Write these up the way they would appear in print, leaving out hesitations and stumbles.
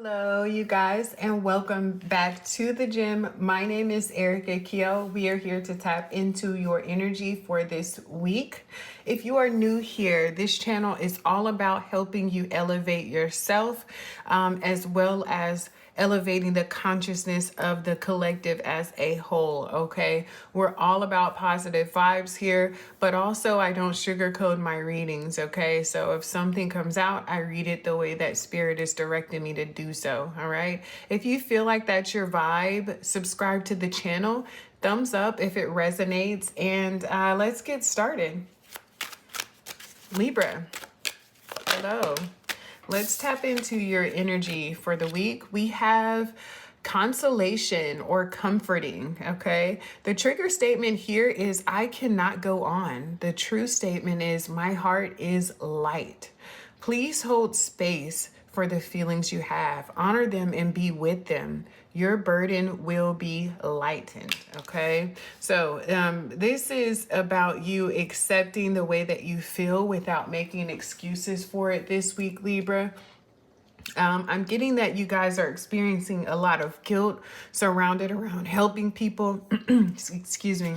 Hello, you guys, and welcome back to the gym. My name is Erica Keyel. We are here to tap into your energy for this week. If you are new here, this channel is all about helping you elevate yourself, as well as elevating the consciousness of the collective as a whole. Okay, we're all about positive vibes here, but also I don't sugarcoat my readings. Okay, so if something comes out, I read it the way that spirit is directing me to do so. All right, if you feel like that's your vibe, subscribe to the channel, thumbs up if it resonates, and let's get started. Libra, hello. Let's tap into your energy for the week. We have consolation or comforting, okay? The trigger statement here is I cannot go on. The true statement is my heart is light. Please hold space for the feelings you have. Honor them and be with them. Your burden will be lightened, okay? So this is about you accepting the way that you feel without making excuses for it this week, Libra. I'm getting that you guys are experiencing a lot of guilt surrounded around helping people. Excuse me.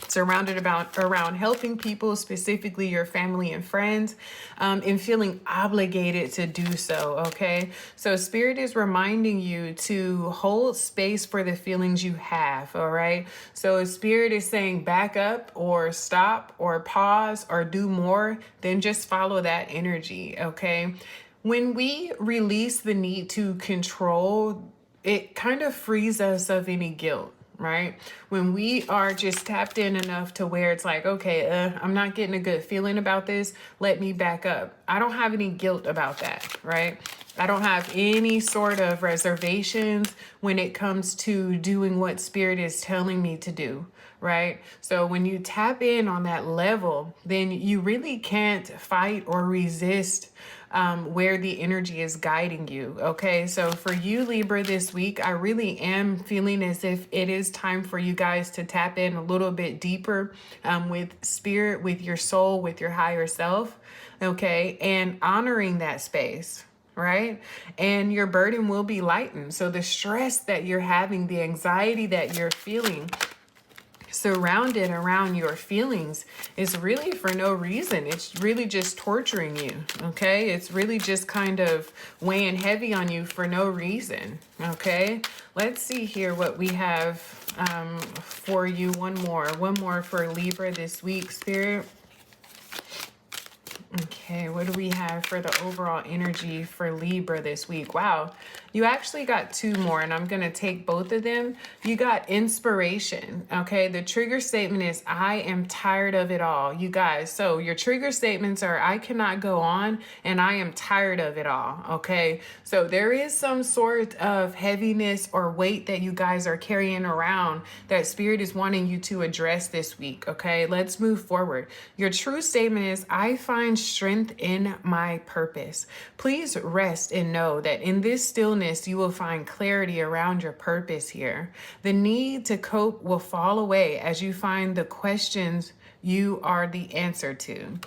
Surrounded around helping people, specifically your family and friends, and feeling obligated to do so. Okay, so spirit is reminding you to hold space for the feelings you have. All right, so spirit is saying back up or stop or pause or do more than just follow that energy. Okay, when we release the need to control, it kind of frees us of any guilt. Right? When we are just tapped in enough to where it's like, okay, I'm not getting a good feeling about this. Let me back up. I don't have any guilt about that, right? I don't have any sort of reservations when it comes to doing what spirit is telling me to do, right? So when you tap in on that level, then you really can't fight or resist where the energy is guiding you. Okay, so for you, Libra, this week, I really am feeling as if it is time for you guys to tap in a little bit deeper with spirit, with your soul, with your higher self. Okay, and honoring that space. Right? And your burden will be lightened. So the stress that you're having, the anxiety that you're feeling, surrounded around your feelings is really for no reason. It's really just torturing you. Okay, it's really just kind of weighing heavy on you for no reason. Okay, let's see here what we have for you. One more for Libra this week, spirit. Okay, what do we have for the overall energy for Libra this week? Wow, you actually got two more, and I'm going to take both of them. You got inspiration, okay? The trigger statement is, I am tired of it all. You guys, so your trigger statements are, I cannot go on, and I am tired of it all, okay? So there is some sort of heaviness or weight that you guys are carrying around that spirit is wanting you to address this week, okay? Let's move forward. Your true statement is, I find strength in my purpose. Please rest and know that in this stillness, you will find clarity around your purpose here. The need to cope will fall away as you find the questions you are the answer to.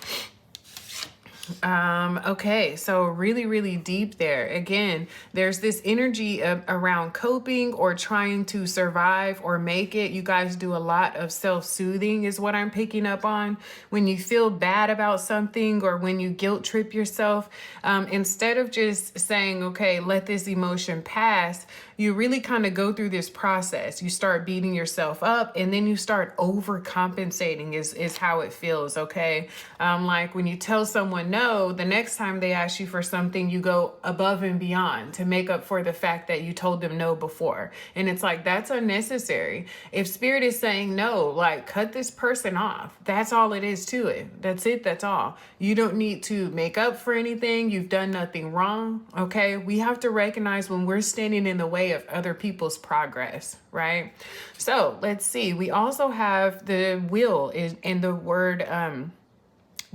Okay, so really deep there. Again, there's this energy around coping or trying to survive or make it. You guys do a lot of self-soothing is what I'm picking up on. When you feel bad about something or when you guilt trip yourself, instead of just saying, okay, let this emotion pass, you really kind of go through this process. You start beating yourself up and then you start overcompensating is how it feels, okay? Like when you tell someone no, the next time they ask you for something, you go above and beyond to make up for the fact that you told them no before. And it's like, that's unnecessary. If spirit is saying no, like cut this person off. That's all it is to it. That's it. That's all. You don't need to make up for anything. You've done nothing wrong, okay? We have to recognize when we're standing in the way of other people's progress, right? So let's see. We also have the will in the word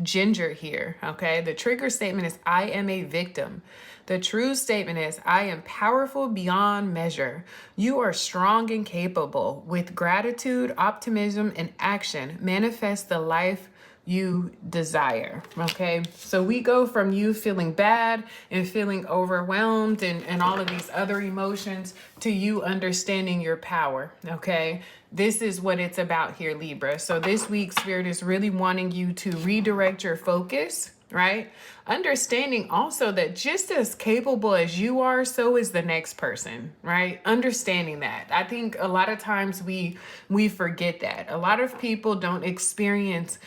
ginger here, okay? The trigger statement is, I am a victim. The true statement is, I am powerful beyond measure. You are strong and capable. With gratitude, optimism, and action, manifest the life you desire. Okay, so we go from you feeling bad and feeling overwhelmed and all of these other emotions to you understanding your power. Okay, this is what it's about here, Libra. So this week, Spirit is really wanting you to redirect your focus, right? Understanding also that just as capable as you are, so is the next person, right? Understanding that. I think a lot of times we forget that. A lot of people don't experience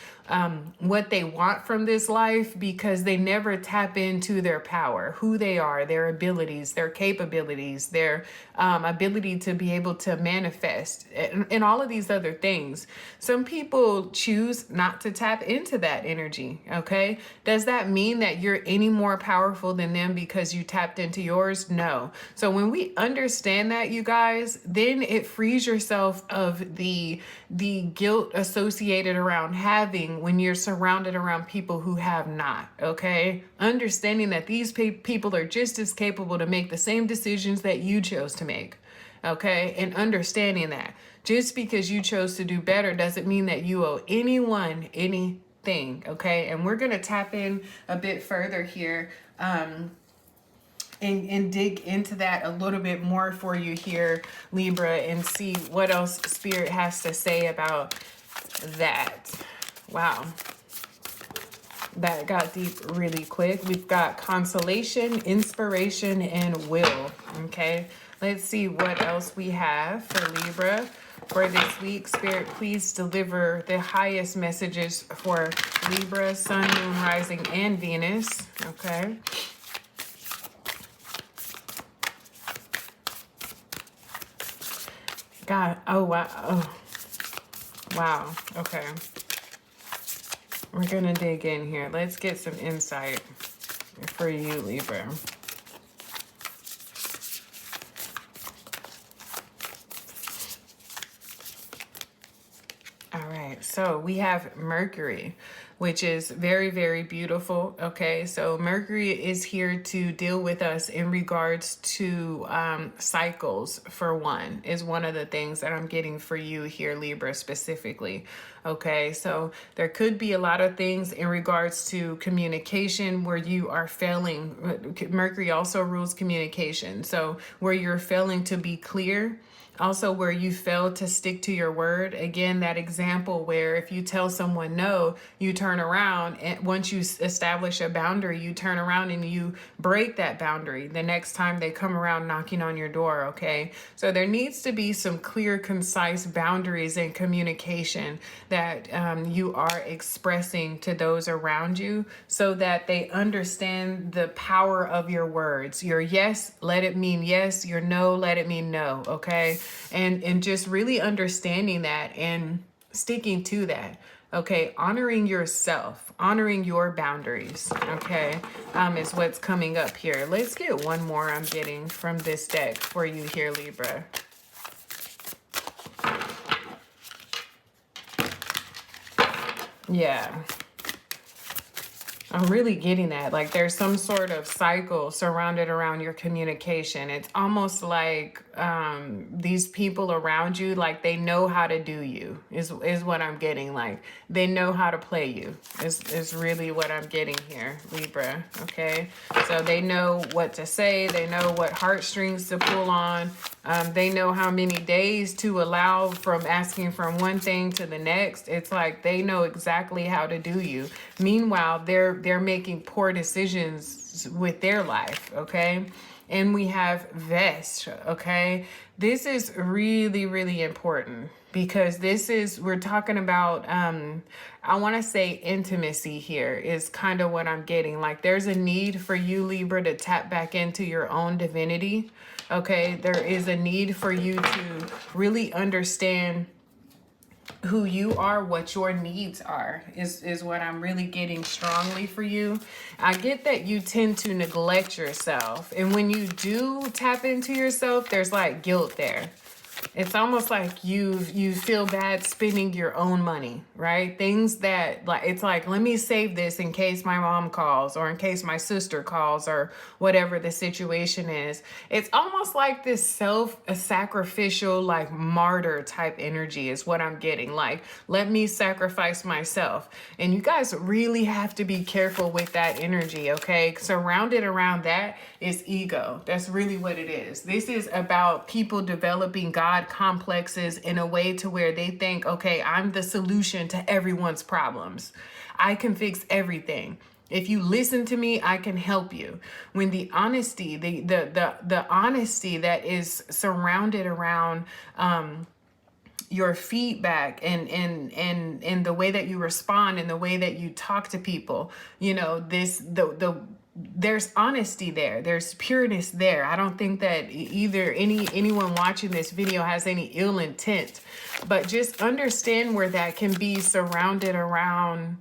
what they want from this life because they never tap into their power, who they are, their abilities, their capabilities, their ability to be able to manifest, and all of these other things. Some people choose not to tap into that energy. Okay, does that mean that you're any more powerful than them because you tapped into yours? No. So when we understand that, you guys, then it frees yourself of the guilt associated around having when you're surrounded around people who have not. Okay, understanding that these people are just as capable to make the same decisions that you chose to make. Okay, and understanding that just because you chose to do better doesn't mean that you owe anyone anything. Okay, and we're gonna tap in a bit further here and dig into that a little bit more for you here, Libra, and see what else Spirit has to say about that. Wow, that got deep really quick. We've got consolation, inspiration, and will. Okay, let's see what else we have for Libra for this week. Spirit, please deliver the highest messages for Libra, Sun, Moon, Rising, and Venus. Okay. God, oh wow, oh, wow, okay. We're gonna dig in here. Let's get some insight for you, Libra. All right, so we have Mercury, which is very, very beautiful. Okay, so Mercury is here to deal with us in regards to cycles, for one, is one of the things that I'm getting for you here, Libra, specifically. Okay, so there could be a lot of things in regards to communication where you are failing. Mercury also rules communication. So where you're failing to be clear, also where you fail to stick to your word. Again, that example where if you tell someone no, you turn around, and once you establish a boundary, you turn around and you break that boundary the next time they come around knocking on your door. Okay, so there needs to be some clear, concise boundaries and communication that you are expressing to those around you so that they understand the power of your words. Your yes, let it mean yes. Your no, let it mean no. Okay, and just really understanding that and sticking to that. Okay, honoring yourself, honoring your boundaries, okay, is what's coming up here. Let's get one more I'm getting from this deck for you here, Libra. Yeah. I'm really getting that. Like there's some sort of cycle surrounded around your communication. It's almost like these people around you, like they know how to do you, is what I'm getting. Like they know how to play you, is really what I'm getting here, Libra. Okay, so they know what to say. They know what heartstrings to pull on. They know how many days to allow from asking from one thing to the next. It's like they know exactly how to do you. Meanwhile, they're making poor decisions with their life. Okay, and we have Vest. Okay, this is really, really important because this is, we're talking about I want to say intimacy here is kind of what I'm getting. Like there's a need for you, Libra, to tap back into your own divinity. Okay, there is a need for you to really understand who you are, what your needs are, is what I'm really getting strongly for you. I get that you tend to neglect yourself. And when you do tap into yourself, there's like guilt there. It's almost like you feel bad spending your own money, right? Things that, like, it's like, let me save this in case my mom calls or in case my sister calls or whatever the situation is. It's almost like this sacrificial, like martyr type energy is what I'm getting. Like, let me sacrifice myself. And you guys really have to be careful with that energy, okay? Surrounded around that is ego. That's really what it is. This is about people developing God complexes in a way to where they think, okay, I'm the solution to everyone's problems. I can fix everything. If you listen to me, I can help you. When the honesty, the honesty that is surrounded around your feedback and the way that you respond and the way that you talk to people, you know, there's honesty there, there's pureness there. I don't think that either anyone watching this video has any ill intent, but just understand where that can be surrounded around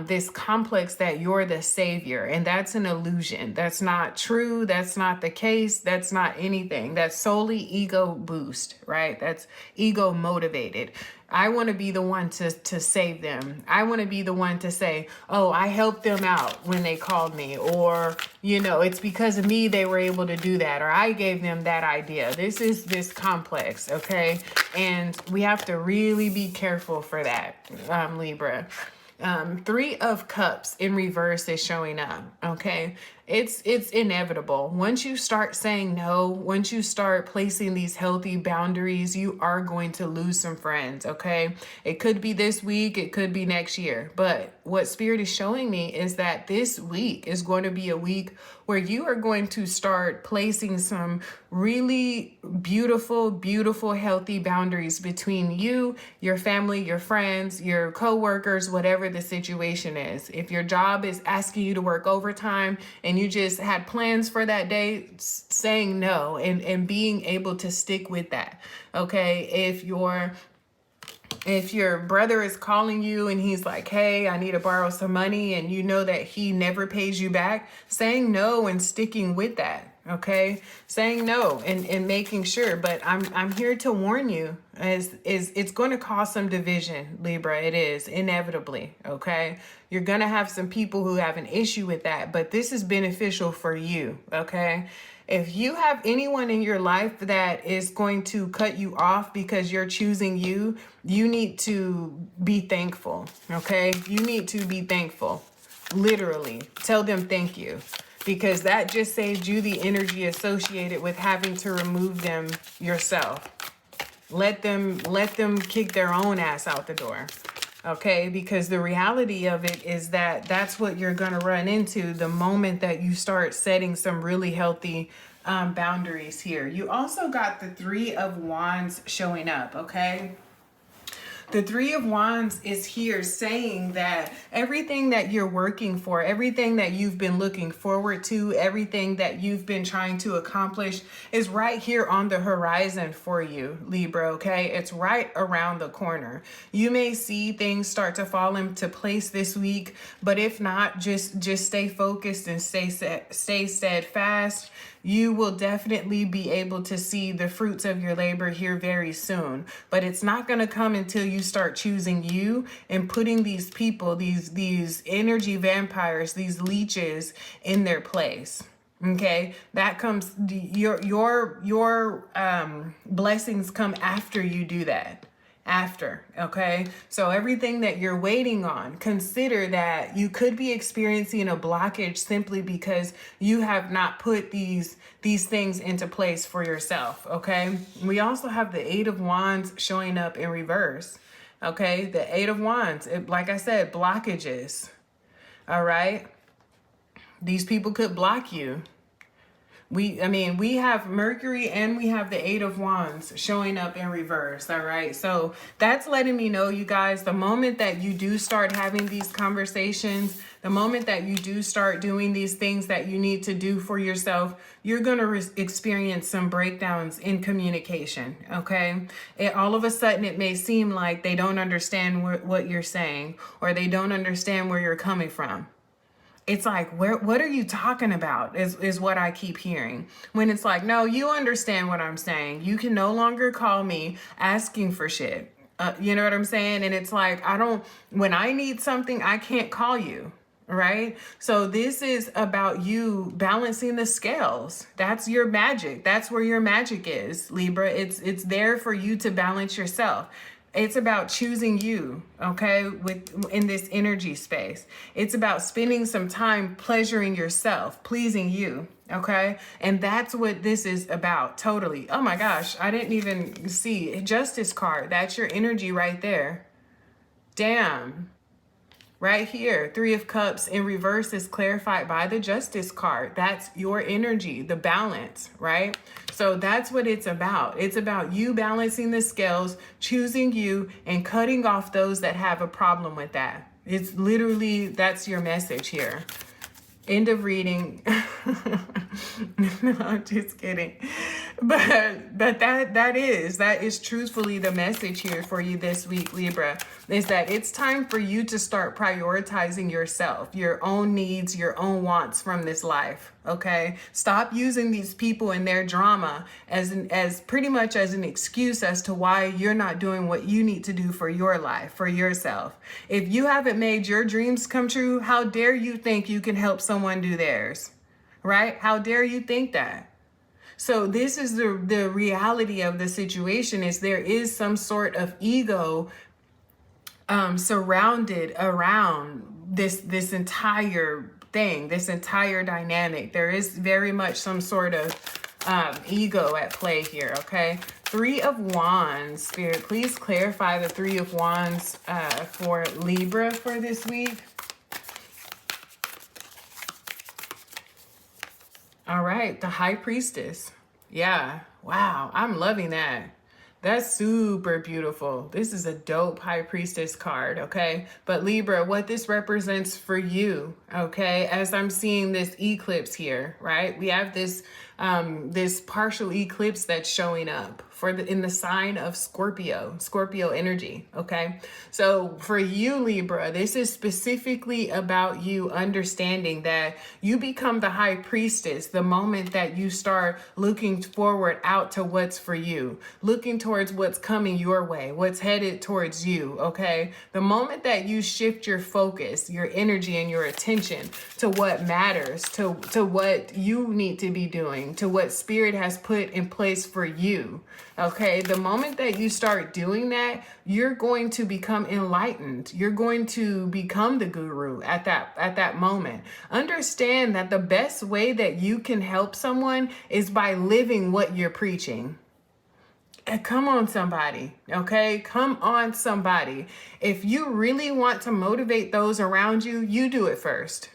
this complex that you're the savior, and that's an illusion. That's not true. That's not the case. That's not anything. That's solely ego boost, right? That's ego motivated. I want to be the one to save them. I want to be the one to say, oh, I helped them out when they called me, or, you know, it's because of me they were able to do that, or I gave them that idea. This is this complex, okay? And we have to really be careful for that, Libra. 3 of Cups in reverse is showing up. Okay. It's inevitable. Once you start saying no, once you start placing these healthy boundaries, you are going to lose some friends. Okay. It could be this week. It could be next year. But what Spirit is showing me is that this week is going to be a week where you are going to start placing some really beautiful, healthy boundaries between you, your family, your friends, your coworkers, whatever the situation is. If your job is asking you to work overtime and you just had plans for that day, saying no and being able to stick with that. Okay. If your brother is calling you and he's like, hey, I need to borrow some money, and you know that he never pays you back, saying no and sticking with that. Okay. Saying no and making sure. But I'm here to warn you, as it's going to cause some division, Libra. It is inevitably. Okay. You're going to have some people who have an issue with that, but this is beneficial for you. Okay. If you have anyone in your life that is going to cut you off because you're choosing you, you need to be thankful. Okay. You need to be thankful. Literally tell them thank you, because that just saved you the energy associated with having to remove them yourself. Let them kick their own ass out the door. Okay, because the reality of it is that that's what you're going to run into the moment that you start setting some really healthy boundaries here. You also got the 3 of Wands showing up, okay? The 3 of Wands is here saying that everything that you're working for, everything that you've been looking forward to, everything that you've been trying to accomplish is right here on the horizon for you, Libra, okay? It's right around the corner. You may see things start to fall into place this week, but if not, just stay focused and stay steadfast. You will definitely be able to see the fruits of your labor here very soon, but it's not going to come until you start choosing you and putting these people, these energy vampires, these leeches in their place. Okay, that comes, your blessings come after you do that. After, okay? So everything that you're waiting on, consider that you could be experiencing a blockage simply because you have not put these things into place for yourself, okay? We also have the 8 of Wands showing up in reverse, okay? The 8 of Wands, like I said, blockages, all right? These people could block you. We have Mercury and we have the 8 of Wands showing up in reverse. All right. So that's letting me know, you guys, the moment that you do start having these conversations, the moment that you do start doing these things that you need to do for yourself, you're going to experience some breakdowns in communication. Okay. All of a sudden, it may seem like they don't understand what you're saying, or they don't understand where you're coming from. it's like, what are you talking about is what I keep hearing. When it's like, no, you understand what I'm saying. You can no longer call me asking for shit. You know what I'm saying? And it's like, when I need something, I can't call you. Right? So this is about you balancing the scales. That's your magic. That's where your magic is, Libra. It's there for you to balance yourself. It's about choosing you, okay, in this energy space. It's about spending some time pleasuring yourself, pleasing you, okay? And that's what this is about, totally. Oh my gosh, I didn't even see Justice card. That's your energy right there. Damn. Right here, Three of Cups in reverse is clarified by the Justice card. That's your energy, the balance, right? So that's what it's about. It's about you balancing the scales, choosing you, and cutting off those that have a problem with that. It's literally, that's your message here. End of reading. No, I'm just kidding. But that is truthfully the message here for you this week, Libra, is that it's time for you to start prioritizing yourself, your own needs, your own wants from this life. Okay, stop using these people and their drama as pretty much as an excuse as to why you're not doing what you need to do for your life, for yourself. If you haven't made your dreams come true, how dare you think you can help someone do theirs? Right? How dare you think that? So this is the reality of the situation, is there is some sort of ego surrounded around this entire thing, this entire dynamic. There is very much some sort of ego at play here, okay? Three of Wands, Spirit, please clarify the Three of Wands for Libra for this week. All right, the High Priestess. Yeah, wow, I'm loving that. That's super beautiful. This is a dope High Priestess card, okay? But Libra, what this represents for you, okay? As I'm seeing this eclipse here, right? We have this partial eclipse that's showing up in the sign of Scorpio energy, okay? So for you, Libra, this is specifically about you understanding that you become the High Priestess the moment that you start looking forward out to what's for you, looking towards what's coming your way, what's headed towards you, okay? The moment that you shift your focus, your energy, and your attention to what matters, to what you need to be doing, to what Spirit has put in place for you, okay? The moment that you start doing that, you're going to become enlightened. You're going to become the guru at that moment. Understand that the best way that you can help someone is by living what you're preaching. Come on, somebody, okay? Come on, somebody. If you really want to motivate those around you, you do it first.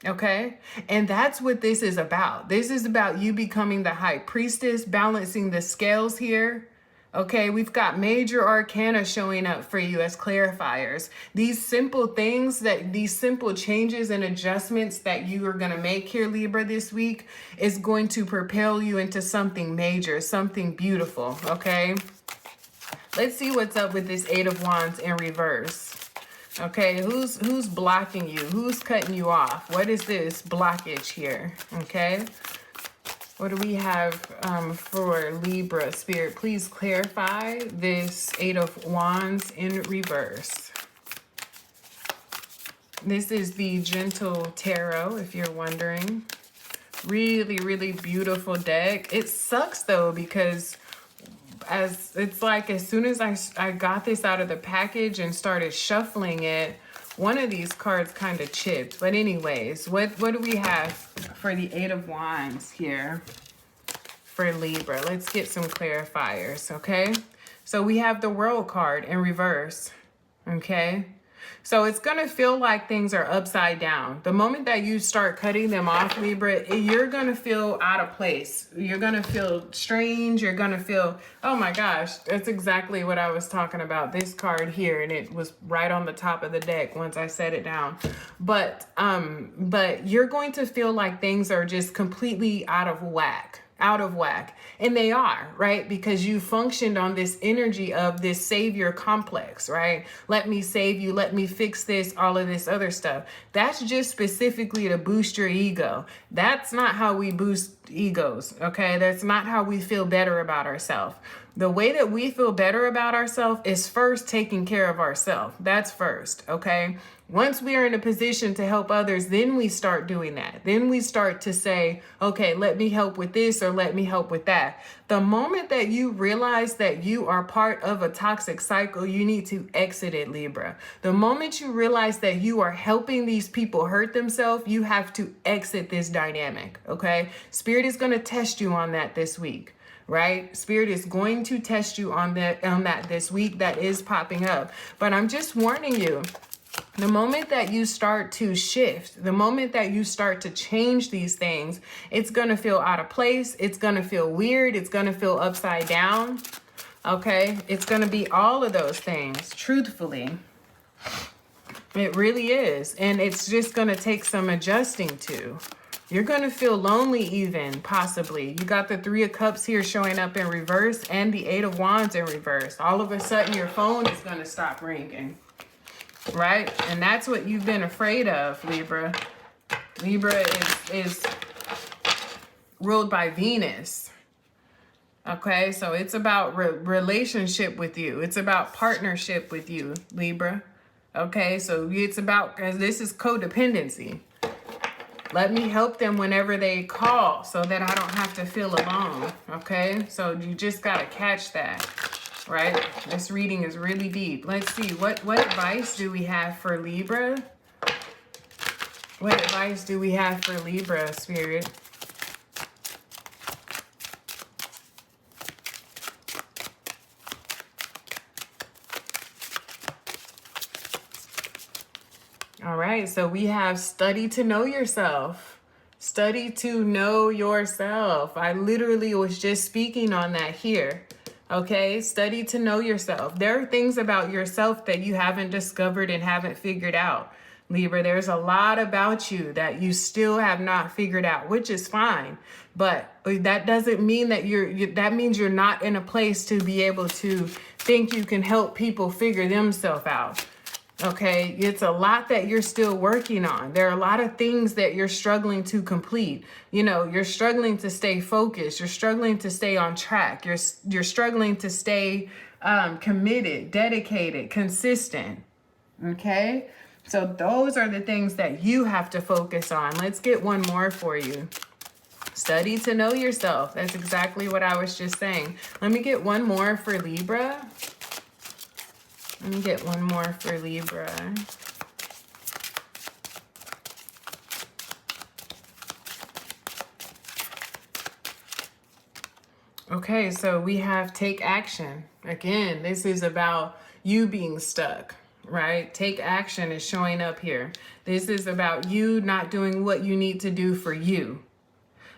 Okay? And that's what this is about. This is about you becoming the High Priestess, balancing the scales here. Okay, we've got major arcana showing up for you as clarifiers. These simple things, these simple changes and adjustments that you are going to make here, Libra, this week is going to propel you into something major, something beautiful, okay? Let's see what's up with this Eight of Wands in reverse. Okay, who's blocking you? Who's cutting you off? What is this blockage here? Okay, what do we have for Libra? Spirit, please clarify this Eight of Wands in reverse. This is the Gentle Tarot, if you're wondering. Really, really beautiful deck. It sucks though, because as soon as I got this out of the package and started shuffling it, one of these cards kind of chipped. But anyways, what do we have for the Eight of Wands here for Libra? Let's get some clarifiers, okay? So we have the World card in reverse, okay? So it's going to feel like things are upside down. The moment that you start cutting them off, Libra, you're going to feel out of place. You're going to feel strange. You're going to feel, oh my gosh, that's exactly what I was talking about. This card here, and it was right on the top of the deck once I set it down. But you're going to feel like things are just completely out of whack. out of whack. And they are, right? Because you functioned on this energy of this savior complex, right? Let me save you, let me fix this, all of this other stuff. That's just specifically to boost your ego. That's not how we boost egos, okay? That's not how we feel better about ourselves. The way that we feel better about ourselves is first taking care of ourselves. That's first, okay? Once we are in a position to help others, then we start doing that. Then we start to say, okay, let me help with this or let me help with that. The moment that you realize that you are part of a toxic cycle, you need to exit it, Libra. The moment you realize that you are helping these people hurt themselves, you have to exit this dynamic, okay? Spirit is going to test you on that this week. Right? Spirit is going to test you on that this week. That is popping up. But I'm just warning you, the moment that you start to shift, the moment that you start to change these things, it's going to feel out of place. It's going to feel weird. It's going to feel upside down. Okay? It's going to be all of those things, truthfully. It really is. And it's just going to take some adjusting to. You're going to feel lonely even, possibly. You got the 3 of Cups here showing up in reverse and the 8 of Wands in reverse. All of a sudden, your phone is going to stop ringing, right? And that's what you've been afraid of, Libra. Libra is ruled by Venus. Okay, so it's about relationship with you. It's about partnership with you, Libra. Okay, so it's about, because this is codependency. Let me help them whenever they call so that I don't have to feel alone, okay? So you just got to catch that, right? This reading is really deep. Let's see, what advice do we have for Libra? What advice do we have for Libra, Spirit? All right, so we have study to know yourself. Study to know yourself. I literally was just speaking on that here. Okay, study to know yourself. There are things about yourself that you haven't discovered and haven't figured out. Libra, there's a lot about you that you still have not figured out, which is fine. But that doesn't mean that that means you're not in a place to be able to think you can help people figure themselves out. Okay, it's a lot that you're still working on. There are a lot of things that you're struggling to complete. You know, you're struggling to stay focused. You're struggling to stay on track. You're struggling to stay committed, dedicated, consistent. Okay, so those are the things that you have to focus on. Let's get one more for you. Study to know yourself. That's exactly what I was just saying. Let me get one more for Libra. Let me get one more for Libra. Okay, so we have take action. Again, this is about you being stuck, right? Take action is showing up here. This is about you not doing what you need to do for you.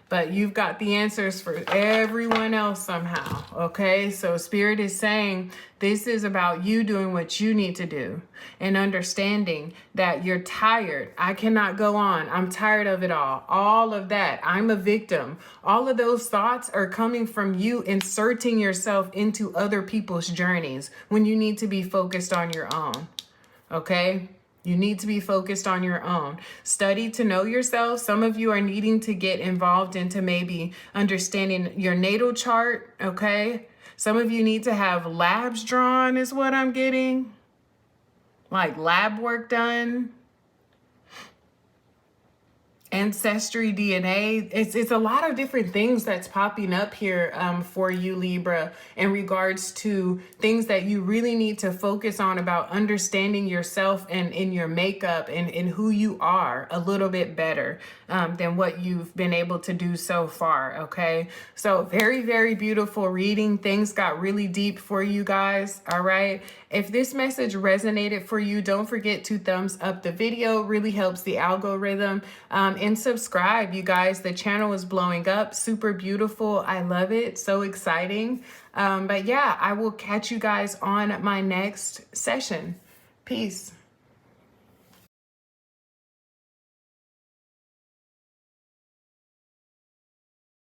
But you've got the answers for everyone else somehow, okay? So Spirit is saying this is about you doing what you need to do and understanding that you're tired. I cannot go on. I'm tired of it all. All of that. I'm a victim. All of those thoughts are coming from you inserting yourself into other people's journeys when you need to be focused on your own, okay? You need to be focused on your own. Study to know yourself. Some of you are needing to get involved into maybe understanding your natal chart, okay? Some of you need to have labs drawn is what I'm getting. Like lab work done. Ancestry DNA. It's a lot of different things that's popping up here for you, Libra, in regards to things that you really need to focus on about understanding yourself and in your makeup and in who you are a little bit better than what you've been able to do so far. Okay, so very, very beautiful reading. Things got really deep for you guys. All right. If this message resonated for you, don't forget to thumbs up the video. Really helps the algorithm. And subscribe, you guys. The channel is blowing up. Super beautiful. I love it. So exciting. But yeah, I will catch you guys on my next session. Peace.